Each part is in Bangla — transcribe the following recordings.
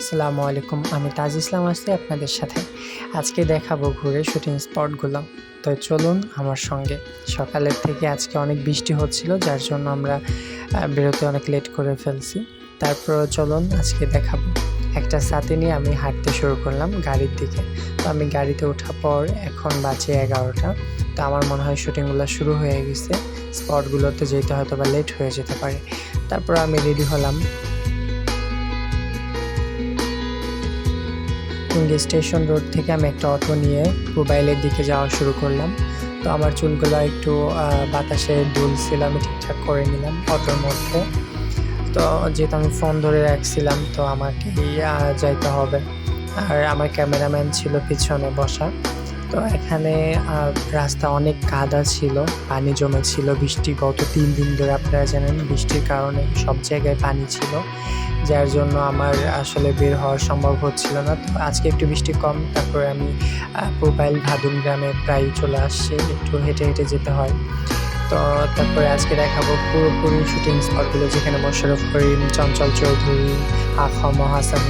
আসসালামু আলাইকুম, আমি তাজ ইসলাম আছি আপনাদের সাথে। আজকে দেখাবো ঘুরে শুটিং স্পটগুলো। তো চলুন আমার সঙ্গে। সকালের থেকে আজকে অনেক বৃষ্টি হচ্ছিল, যার জন্য আমরা বেরোতে অনেক লেট করে ফেলছি। তারপর চলুন আজকে দেখাবো। একটা ছাতি নিয়ে আমি হাঁটতে শুরু করলাম গাড়ির দিকে। তো আমি গাড়িতে ওঠার পর এখন বাজে 11টা। তো আমার মনে হয় শুটিংগুলো শুরু হয়ে গেছে। স্পটগুলোতে যেতে হয়তো বা লেট হয়ে যেতে পারে। তারপর আমি রেডি হলাম। স্টেশন রোড থেকে আমি একটা অটো নিয়ে মোবাইলের দিকে যাওয়া শুরু করলাম। তো আমার চুলগুলো একটু বাতাসে দুলছিল, আমি ঠিকঠাক করে নিলাম অটোর মধ্যে। তো যেহেতু আমি ফোন ধরে রাখছিলাম, তো আমাকে যাইতে হবে। আর আমার ক্যামেরাম্যান ছিল পিছনে বসা। তো এখানে রাস্তা অনেক কাদা ছিল, পানি জমেছিল। বৃষ্টি গত 3 দিন ধরে আপনারা জানেন, বৃষ্টির কারণে সব জায়গায় পানি ছিল, যার জন্য আমার আসলে বের হওয়া সম্ভব হচ্ছিল না। তো আজকে একটু বৃষ্টি কম, তারপরে আমি প্রোপাইল ভাদুন গ্রামে প্রায় চলে আসছি। একটু হেঁটে হেঁটে যেতে হয়। তো তারপরে আজকে দেখাবো পুরোপুরি শুটিং স্পটগুলো, যেখানে মোশাররফ করিম, চঞ্চল চৌধুরী, আখম হাসান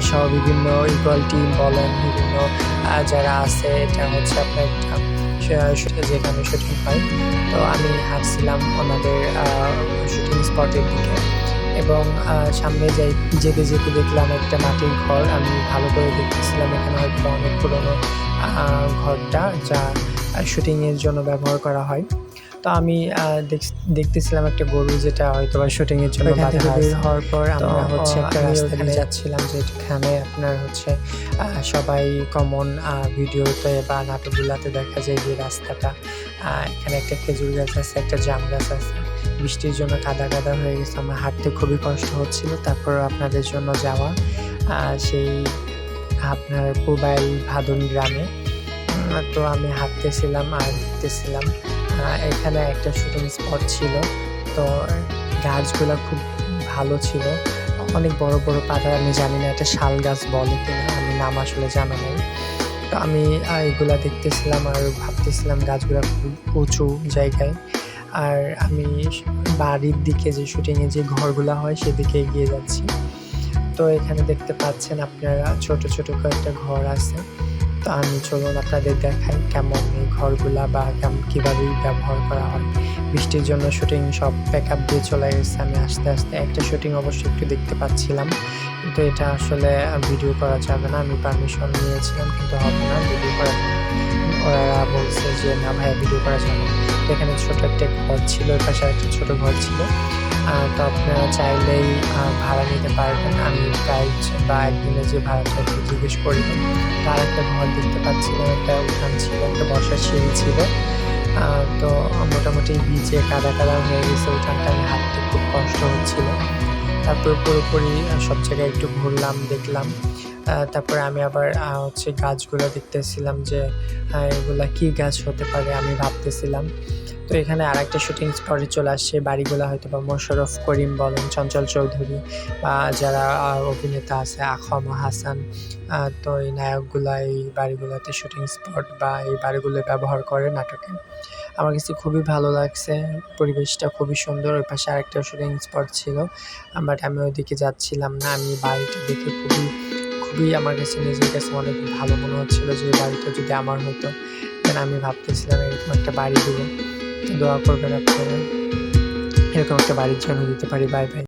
সহ বিভিন্ন ইকুয়াল টিম বলেন, বিভিন্ন যারা আছে। এটা হচ্ছে আপনার একটা যেখানে শুটিং হয়। তো আমি হাঁটছিলাম ওনাদের শুটিং স্পটের দিকে, এবং সামনে যেতে যেতে দেখলাম একটা মাটির ঘর। আমি ভালো করে দেখতেছিলাম, এখানে হয়তো অনেক পুরোনো ঘরটা, যা শুটিংয়ের জন্য ব্যবহার করা হয়। তো আমি দেখতেছিলাম একটা গরু, যেটা হয়তো বা শুটিংয়ের জন্য বের হওয়ার পর আমরা হচ্ছে একটা রাস্তা দিয়ে যাচ্ছিলাম, যেখানে আপনার হচ্ছে সবাই কমন ভিডিওতে বা নাটকগুলোতে দেখা যায় যে রাস্তাটা, এখানে একটা খেজুর গাছ আছে, একটা জাম গাছ আছে। বৃষ্টির জন্য কাদা কাদা হয়ে গেছে, আমার হাঁটতে খুবই কষ্ট হচ্ছিল। তারপর আপনাদের জন্য যাওয়া সেই আপনার পুবাইল ভাদুন গ্রামে। তো আমি হাঁটতেছিলাম আর দেখতেছিলাম এখানে একটা শুটিং স্পট ছিল। তো গাছগুলো খুব ভালো ছিল, অনেক বড় বড় পাতা। আমি জানি না এটা শাল গাছ বলে কিনা, আমি নাম আসলে জানা নেই। তো আমি এগুলা দেখতেছিলাম আর ভাবতেছিলাম গাছগুলো খুব উঁচু জায়গায়। আর আমি বাড়ির দিকে, যে শুটিংয়ে যে ঘরগুলো হয় সেদিকে এগিয়ে যাচ্ছি। তো এখানে দেখতে পাচ্ছেন আপনারা ছোট ছোট কয়েকটা ঘর আছে। তো আমি চলুন আপনাদের দেখাই কেমন এই ঘরগুলা বা কীভাবে ব্যবহার করা হয়। বৃষ্টির জন্য শুটিং সব প্যাক আপ দিয়ে চলে গেছে। আমি আস্তে আস্তে একটা শুটিং অবশ্যই একটু দেখতে পাচ্ছিলাম, কিন্তু এটা আসলে ভিডিও করা যাবে না। আমি পারমিশন নিয়েছিলাম, কিন্তু হবে না ভিডিও করা। ওরা বলছে যে না ভাইয়া, ভিডিও করা যাবে না। তো এখানে ছোট একটা ঘর ছিল, ওর পাশে একটা ছোট ঘর ছিল। তো আপনারা চাইলেই ভাড়া নিতে পারবেন। আমি প্রাইস বা একদিনের যে ভাড়াটা একটু জিজ্ঞেস করবেন। তার একটা ঘর দেখতে পাচ্ছিলাম, একটা উঠান ছিল, একটা বসার সিঁড়ি ছিল। তো মোটামুটি ভিজে কাদা কাদা হয়ে গেছে উঠানটা, আমি হাঁটতে খুব কষ্ট হচ্ছিল। তারপর পুরোপুরি সব জায়গায় একটু ঘুরলাম, দেখলাম। তারপরে আমি আবার হচ্ছে গাছগুলো দেখতেছিলাম যে এগুলা কী গাছ হতে পারে, আমি ভাবতেছিলাম। তো এখানে আরেকটা শুটিং স্পটে চলে আসছে। বাড়িগুলো হয়তো বা মোশাররফ করিম বলেন, চঞ্চল চৌধুরী বা যারা অভিনেতা আছে, আখম হাসান। তো এই নায়কগুলা এই বাড়িগুলোতে শুটিং স্পট বা এই বাড়িগুলো ব্যবহার করে নাটকে। আমার কাছে খুবই ভালো লাগছে, পরিবেশটা খুবই সুন্দর। ওই পাশে আরেকটা শুটিং স্পট ছিল, বাট আমি ওইদিকে যাচ্ছিলাম না। আমি বাড়িটা দেখে খুবই খুবই আমার কাছে, নিজের কাছে অনেক ভালো মনে হচ্ছিলো যে এই বাড়িটা যদি আমার হতো। দেন আমি ভাবতেছিলাম এরকম একটা বাড়ি দেবো। দোয়া করবেন আপনারা, এরকম একটা বাড়ির জন্য দিতে পারি। Bye bye.